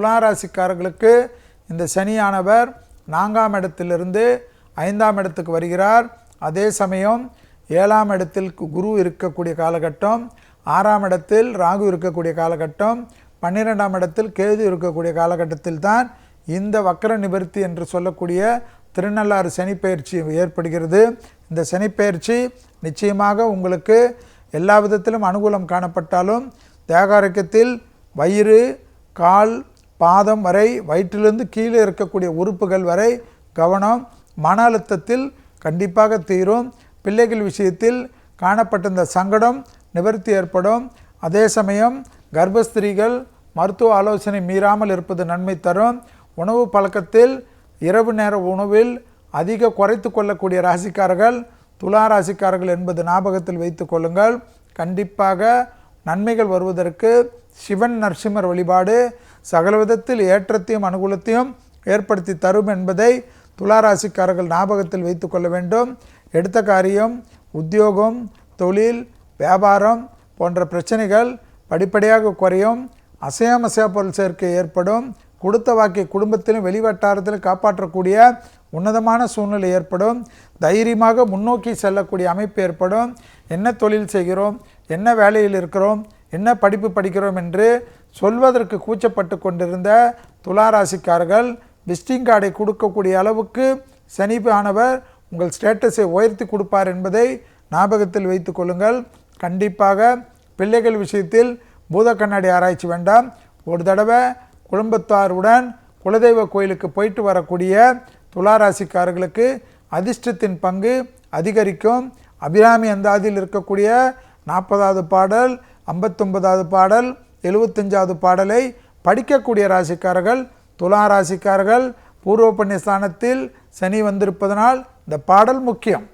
துலா ராசிக்காரர்களுக்கு இந்த சனியானவர் 4ஆம் இடத்திலிருந்து 5ஆம் இடத்துக்கு வருகிறார். அதே சமயம் 7ஆம் இடத்தில் குரு இருக்கக்கூடிய காலகட்டம், 6ஆம் இடத்தில் ராகு இருக்கக்கூடிய காலகட்டம், 12ஆம் இடத்தில் கேது இருக்கக்கூடிய காலகட்டத்தில் தான் இந்த வக்கர நிவர்த்தி என்று சொல்லக்கூடிய திருநள்ளாறு சனிப்பெயர்ச்சி ஏற்படுகிறது. இந்த சனிப்பெயர்ச்சி நிச்சயமாக உங்களுக்கு எல்லா விதத்திலும் அனுகூலம் காணப்பட்டாலும் தேகாரோக்கியத்தில் வயிறு, கால், பாதம் வரை, வயிற்றிலிருந்து கீழே இருக்கக்கூடிய உறுப்புகள் வரை கவனம். மன அழுத்தத்தில் கண்டிப்பாக தீரும். பிள்ளைகள் விஷயத்தில் காணப்பட்ட இந்த சங்கடம் நிவர்த்தி ஏற்படும். அதே சமயம் கர்ப்பஸ்திரீகள் மருத்துவ ஆலோசனை மீறாமல் இருப்பது நன்மை தரும். உணவு பழக்கத்தில் இரவு நேர உணவில் அதிக குறைத்து கொள்ளக்கூடிய ராசிக்காரர்கள் துலா ராசிக்காரர்கள் என்பது ஞாபகத்தில் வைத்து கொள்ளுங்கள். கண்டிப்பாக நன்மைகள் வருவதற்கு சிவன் நரசிம்மர் வழிபாடு சகல விதத்தில் ஏற்றத்தையும் அனுகூலத்தையும் ஏற்படுத்தி தரும் என்பதை துலா ராசிக்காரர்கள் ஞாபகத்தில் வைத்து கொள்ள வேண்டும். எடுத்த காரியம், உத்தியோகம், தொழில், வியாபாரம் போன்ற பிரச்சனைகள் படிப்படியாக குறையும். அசையா பொருள் சேர்க்கை ஏற்படும். கொடுத்த வாக்கை குடும்பத்திலும் வெளிவட்டாரத்திலும் காப்பாற்றக்கூடிய உன்னதமான சூழ்நிலை ஏற்படும். தைரியமாக முன்னோக்கி செல்லக்கூடிய அமைப்பு ஏற்படும். என்ன தொழில் செய்கிறோம், என்ன வேலையில் இருக்கிறோம், என்ன படிப்பு படிக்கிறோம் என்று சொல்வதற்கு கூச்சப்பட்டு கொண்டிருந்த துலா ராசிக்காரர்கள் விசிட்டிங் கார்டை கொடுக்கக்கூடிய அளவுக்கு சனி ஆனவர் உங்கள் ஸ்டேட்டஸை உயர்த்தி கொடுப்பார் என்பதை ஞாபகத்தில் வைத்து கொள்ளுங்கள். கண்டிப்பாக பிள்ளைகள் விஷயத்தில் பூத கண்ணாடி ஆராய்ச்சி வேண்டாம். ஒரு தடவை குடும்பத்தாருடன் குலதெய்வ கோயிலுக்கு போயிட்டு வரக்கூடிய துலா ராசிக்காரர்களுக்கு அதிர்ஷ்டத்தின் பங்கு அதிகரிக்கும். அபிராமி அந்தாதியில் இருக்கக்கூடிய 40வது பாடல், 59வது பாடல், 75வது பாடலை படிக்கக்கூடிய ராசிக்காரர்கள் துலா ராசிக்காரர்கள் பூர்வ புண்ணிய ஸ்தானத்தில் சனி வந்திருப்பதனால் இந்த பாடல் முக்கியம்.